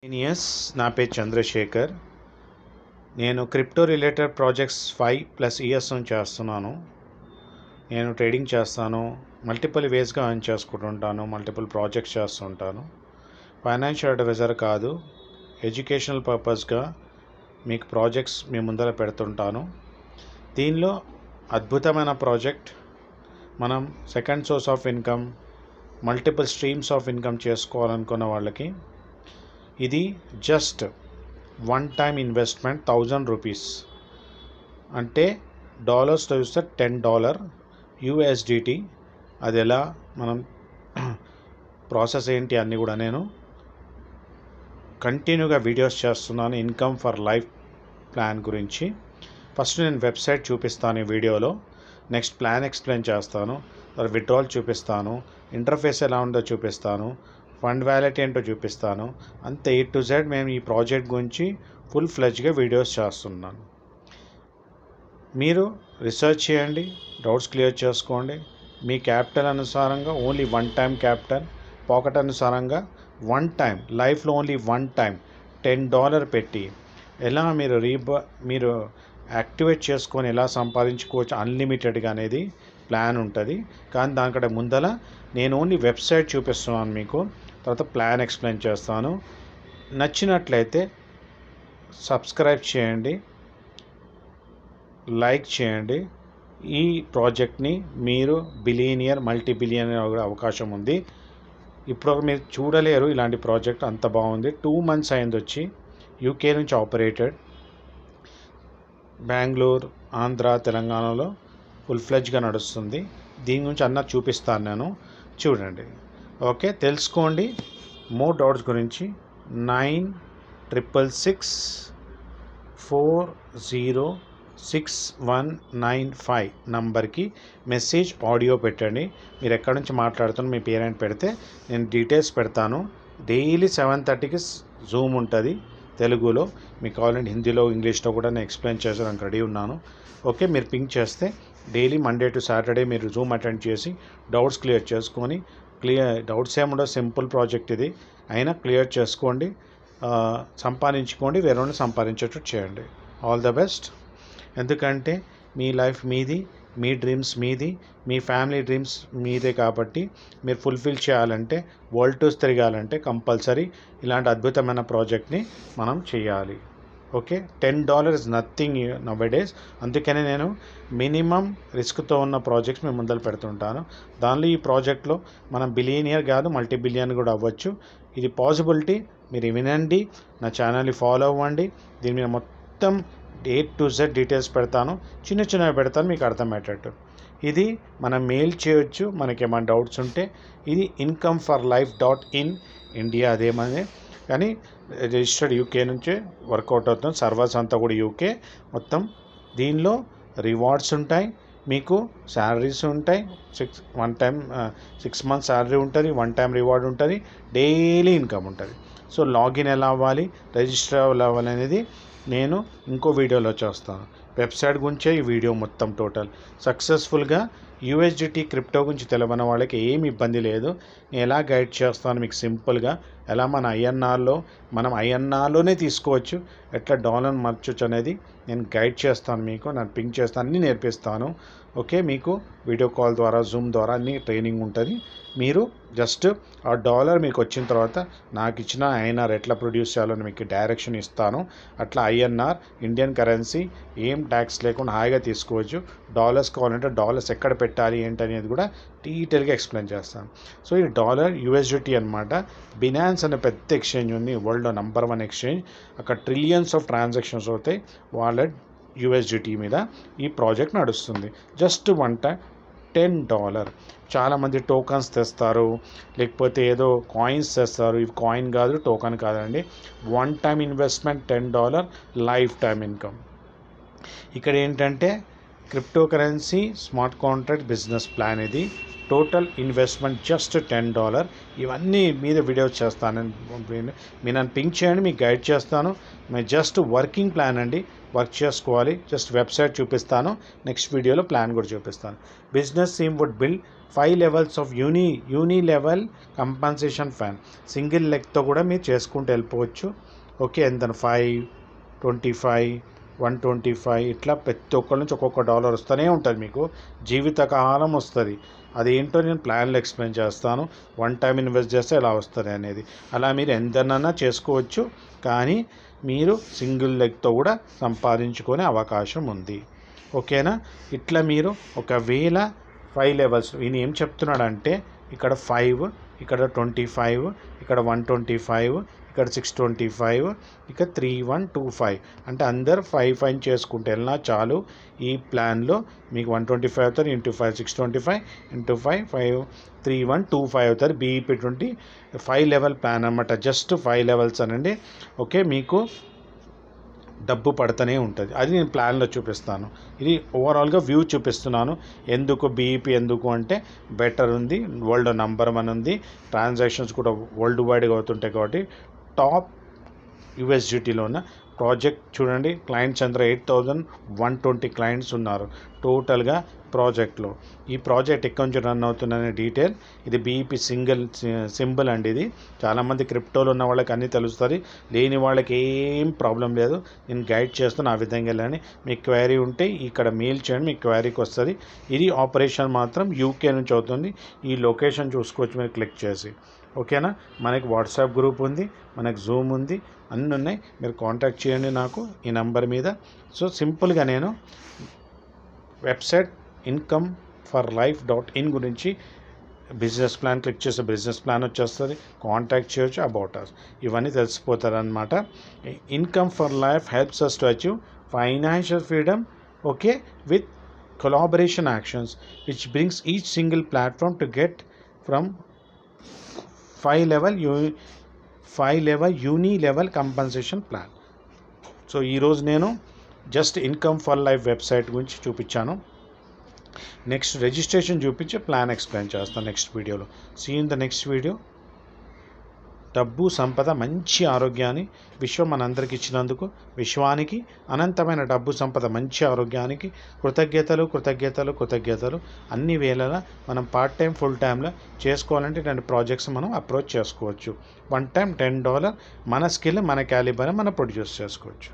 Yes నా పేరు చంద్రశేఖర్. నేను క్రిప్టో రిలేటెడ్ ప్రాజెక్ట్స్ 5+ ఇయర్స్ నుంచి చేస్తున్నాను. నేను ట్రేడింగ్ చేస్తాను, మల్టిపుల్ వేస్గా ఎర్న్ చేసుకుంటుంటాను, మల్టిపుల్ ప్రాజెక్ట్స్ చేస్తుంటాను. ఫైనాన్షియల్ అడ్వైజర్ కాదు, ఎడ్యుకేషనల్ పర్పస్గా మీకు ప్రాజెక్ట్స్ మీ ముందర పెడుతుంటాను. దీనిలో అద్భుతమైన ప్రాజెక్ట్, మనం second source of income, multiple streams of income చేసుకోవాలనుకున్న వాళ్ళకి ఇది జస్ట్ వన్ టైం ఇన్వెస్ట్మెంట్ $1000 అంటే డాలర్స్తో చూస్తే $10 USDT. అది ఎలా మనం ప్రాసెస్ ఏంటి అన్నీ కూడా నేను కంటిన్యూగా వీడియోస్ చేస్తున్నాను. ఇన్కమ్ ఫర్ లైఫ్ ప్లాన్ గురించి ఫస్ట్ నేను వెబ్సైట్ చూపిస్తాను ఈ వీడియోలో, నెక్స్ట్ ప్లాన్ ఎక్స్ప్లెయిన్ చేస్తాను, తర్వాత విత్డ్రాల్ చూపిస్తాను, ఇంటర్ఫేస్ ఎలా ఉందో చూపిస్తాను, ఫండ్ వ్యాలెట్ ఏంటో చూపిస్తాను. అంతే A to Z మేము ఈ ప్రాజెక్ట్ గురించి ఫుల్ ఫ్లెడ్జ్గా వీడియోస్ చేస్తున్నాను. మీరు రీసెర్చ్ చేయండి, డౌట్స్ క్లియర్ చేసుకోండి. మీ క్యాపిటల్ అనుసారంగా only one time capital, pocket అనుసారంగా వన్ టైం, లైఫ్లో ఓన్లీ వన్ టైం $10 పెట్టి ఎలా మీరు యాక్టివేట్ చేసుకొని ఎలా సంపాదించుకోవచ్చు అన్లిమిటెడ్గా అనేది ప్లాన్ ఉంటుంది. కానీ దానికంటే ముందల నేను ఓన్లీ వెబ్సైట్ చూపిస్తున్నాను మీకు, తర్వాత ప్లాన్ ఎక్స్ప్లెయిన్ చేస్తాను. నచ్చినట్లయితే సబ్స్క్రైబ్ చేయండి, లైక్ చేయండి. ఈ ప్రాజెక్ట్ని మీరు బిలియనియర్, మల్టీ బిలియనియర్ అవకాశం ఉంది. ఇప్పుడు మీరు చూడలేరు ఇలాంటి ప్రాజెక్ట్, అంత బాగుంది. 2 months అయింది వచ్చి, యూకే నుంచి ఆపరేటెడ్, బెంగళూరు, ఆంధ్ర, తెలంగాణలో ఫుల్ ఫ్లెడ్జ్గా నడుస్తుంది. దీని గురించి అన్న చూపిస్తాను నేను, చూడండి. ఓకే, తెలుసుకోండి. మోర్ డౌట్స్ గురించి 9666406195 నంబర్కి మెసేజ్, ఆడియో పెట్టండి. మీరు ఎక్కడి నుంచి మాట్లాడుతున్నారు, మీ పేరెంట్ పెడితే నేను డీటెయిల్స్ పెడతాను. డైలీ 7:30కి జూమ్ ఉంటుంది తెలుగులో. మీకు కావాలంటే హిందీలో, ఇంగ్లీష్లో కూడా నేను ఎక్స్ప్లెయిన్ చేసేదానికి రెడీ ఉన్నాను. ఓకే, మీరు పింక్ చేస్తే డైలీ మండే టు సాటర్డే మీరు జూమ్ అటెండ్ చేసి డౌట్స్ క్లియర్ చేసుకొని, డౌట్స్ ఏముండవు, సింపుల్ ప్రాజెక్ట్ ఇది అయినా క్లియర్ చేసుకోండి, సంపాదించుకోండి, వేరే సంపాదించేటట్టు చేయండి. All the best. ఎందుకంటే మీ లైఫ్ మీది, మీ డ్రీమ్స్ మీది, మీ ఫ్యామిలీ డ్రీమ్స్ మీదే. కాబట్టి మీరు ఫుల్ఫిల్ చేయాలంటే, వరల్డ్ టూర్స్ తిరగాలంటే కంపల్సరీ ఇలాంటి అద్భుతమైన ప్రాజెక్ట్ని మనం చేయాలి. Okay, $10 is nothing నౌడేస్. అందుకనే నేను మినిమం రిస్క్తో ఉన్న ప్రాజెక్ట్స్ మేము ముందర పెడుతుంటాను. దానిలో ఈ ప్రాజెక్ట్లో మనం బిలియనియర్ కాదు, మల్టీ బిలియన్ కూడా అవ్వచ్చు. ఇది పాసిబిలిటీ. మీరు వినండి, నా ఛానల్ని ఫాలో అవ్వండి. దీని మీద మొత్తం A to Z డీటెయిల్స్ పెడతాను, చిన్నవి పెడతాను మీకు అర్థమయ్యేటట్టు. ఇది మనం మెయిల్ చేయొచ్చు మనకి ఏమైనా డౌట్స్ ఉంటే. ఇది incomeforlife.in ఇండియా అదేమని, కానీ రిజిస్టర్డ్ యూకే నుంచే వర్కౌట్ అవుతుంది. సర్వర్స్ అంతా కూడా యూకే మొత్తం. దీనిలో రివార్డ్స్ ఉంటాయి, మీకు శాలరీస్ ఉంటాయి. 6 months శాలరీ ఉంటుంది, వన్ టైం రివార్డ్ ఉంటుంది, డైలీ ఇన్కమ్ ఉంటుంది. సో లాగిన్ ఎలా అవ్వాలి, రిజిస్టర్ ఎలా అవ్వాలి అనేది నేను ఇంకో వీడియోలో చేస్తాను. వెబ్సైట్ గురించే ఈ వీడియో మొత్తం టోటల్. సక్సెస్ఫుల్గా USDT క్రిప్టో గురించి తెలియని వాళ్ళకి ఏమి ఇబ్బంది లేదు. నేను ఎలా గైడ్ చేస్తాను మీకు సింపుల్గా, ఎలా మన ఐఎన్ఆర్లోనే తీసుకోవచ్చు, ఎట్లా డాలర్ మార్చొచ్చు అనేది నేను గైడ్ చేస్తాను మీకు, నేను పింక్ చేస్తాను, అన్నీ నేర్పిస్తాను. ఓకే, మీకు వీడియో కాల్ ద్వారా, జూమ్ ద్వారా అన్ని ట్రైనింగ్ ఉంటుంది. మీరు జస్ట్ ఆ డాలర్ మీకు వచ్చిన తర్వాత నాకు ఇచ్చిన INR ఎట్లా ప్రొడ్యూస్ చేయాలని మీకు డైరెక్షన్ ఇస్తాను. అట్లా INR ఇండియన్ కరెన్సీ ఏం ట్యాక్స్ లేకుండా హాయిగా తీసుకోవచ్చు. డాలర్స్ కావాలంటే డాలర్స్ ఎక్కడ పెట్టాలి ఏంటి అనేది కూడా డీటెయిల్గా ఎక్స్ప్లెయిన్ చేస్తాను. సో ఈ డాలర్ USDT అనమాట. బినాన్స్ అనే పెద్ద ఎక్స్చేంజ్ ఉంది, వరల్డ్లో నంబర్ 1 ఎక్స్చేంజ్. అక్కడ ట్రిలియన్స్ ఆఫ్ ట్రాన్సాక్షన్స్ అవుతాయి వాలెట్ USDT మీద. ఈ ప్రాజెక్ట్ నడుస్తుంది. Just one time $10. చాలామంది టోకన్స్ తెస్తారు, లేకపోతే ఏదో కాయిన్స్ తెస్తారు. ఇవి కాయిన్ కాదు, టోకన్ కాదండి. One time investment $10, life time income. ఇక్కడ ఏంటంటే crypto currency smart contract business plan. ఇది టోటల్ ఇన్వెస్ట్మెంట్ జస్ట్ $10. ఇవన్నీ మీద వీడియోస్ చేస్తాను. మీరు నన్ను పింక్ చేయండి, మీకు గైడ్ చేస్తాను. మీరు జస్ట్ వర్కింగ్ ప్లాన్ అండి, వర్క్ చేసుకోవాలి. జస్ట్ వెబ్సైట్ చూపిస్తాను, నెక్స్ట్ వీడియోలో ప్లాన్ కూడా చూపిస్తాను. Business team would build 5 levels of uni level compensation plan. Single లెగ్తో కూడా మీరు చేసుకుంటూ వెళ్ళిపోవచ్చు. ఓకే, ఎంత 5, 25, 125 ఇట్లా ప్రతి ఒక్కరి నుంచి ఒక్కొక్క డాలర్ వస్తూనే ఉంటుంది, మీకు జీవితకాలం వస్తుంది. అదేంటో నేను ప్లాన్లో ఎక్స్ప్లెయిన్ చేస్తాను. వన్ టైం ఇన్వెస్ట్ చేస్తే ఎలా వస్తుంది అనేది. అలా మీరు ఎంతనన్నా చేసుకోవచ్చు, కానీ మీరు సింగిల్ లెగ్తో కూడా సంపాదించుకునే అవకాశం ఉంది. ఓకేనా? ఇట్లా మీరు ఒకవేళ 5 లెవెల్స్, ఈయన ఏం చెప్తున్నాడంటే ఇక్కడ 5, ఇక్కడ 25, ఇక్కడ 125, ఇక్కడ 625, ఇక 3125 అంటే అందరు 5 చేసుకుంటే వెళ్ళినా చాలు. ఈ ప్లాన్లో మీకు 125 అవుతారు, ఇంటూ 5 625, ఇంటూ 5 3125 అవుతారు. బీఈపీ 5 లెవెల్ ప్లాన్ అనమాట. జస్ట్ 5 లెవెల్స్ అనండి. ఓకే, మీకు డబ్బు పడుతూనే ఉంటుంది. అది నేను ప్లాన్లో చూపిస్తాను. ఇది ఓవరాల్గా వ్యూ చూపిస్తున్నాను. ఎందుకు బీఈపీ ఎందుకు అంటే బెటర్ ఉంది, వరల్డ్ నెంబర్ 1 ఉంది, ట్రాన్సాక్షన్స్ కూడా వరల్డ్ వైడ్గా అవుతుంటాయి. కాబట్టి టాప్ యూఎస్డిటీలో ఉన్న ప్రాజెక్ట్ చూడండి. క్లయింట్స్ అందరూ 8120 క్లయింట్స్ ఉన్నారు టోటల్గా ప్రాజెక్ట్లో. ఈ ప్రాజెక్ట్ ఎక్కడి నుంచి రన్ అవుతుందనే డీటెయిల్, ఇది బీఈపీ సింబల్ అండి. ఇది చాలామంది క్రిప్టోలో ఉన్న వాళ్ళకి అన్నీ తెలుస్తుంది, లేని వాళ్ళకి ఏం ప్రాబ్లం లేదు. నేను గైడ్ చేస్తాను, ఆ విధంగా వెళ్ళని. మీకు క్వైరీ ఉంటే ఇక్కడ మెయిల్ చేయండి, మీకు క్వైరీకి వస్తుంది. ఇది ఆపరేషన్ మాత్రం యూకే నుంచి అవుతుంది. ఈ లొకేషన్ చూసుకోవచ్చు మీరు క్లిక్ చేసి. ఓకేనా? మనకి వాట్సాప్ గ్రూప్ ఉంది, మనకి జూమ్ ఉంది, అన్నీ ఉన్నాయి. మీరు కాంటాక్ట్ చేయండి నాకు ఈ నెంబర్ మీద. సో సింపుల్గా నేను వెబ్సైట్ incomeforlife.in గురించి బిజినెస్ ప్లాన్ క్లిక్ చేస్తే బిజినెస్ ప్లాన్ వచ్చేస్తుంది. కాంటాక్ట్ చేయొచ్చు, అబౌట్ అస్ ఇవన్నీ తెలిసిపోతారనమాట. Income for life helps us to achieve financial freedom, okay, with collaboration actions which brings each single platform to get from 5 level uni level compensation plan. So ఈరోజు నేను just income for life website గురించి చూపించాను. Next registration చూపించి plan explain చేస్తాను next వీడియోలో. See in the next video. డబ్బు, సంపద, మంచి ఆరోగ్యాన్ని విశ్వం మనందరికి ఇచ్చినందుకు విశ్వానికి అనంతమైన డబ్బు, సంపద, మంచి ఆరోగ్యానికి కృతజ్ఞతలు. అన్ని వేళలా మనం పార్ట్ టైం ఫుల్ టైంలో చేసుకోవాలంటే ఇలాంటి ప్రాజెక్ట్స్ మనం అప్రోచ్ చేసుకోవచ్చు. వన్ టైం $10 మన స్కిల్, మన క్యాలిబర్ మనం ప్రొడ్యూస్ చేసుకోవచ్చు.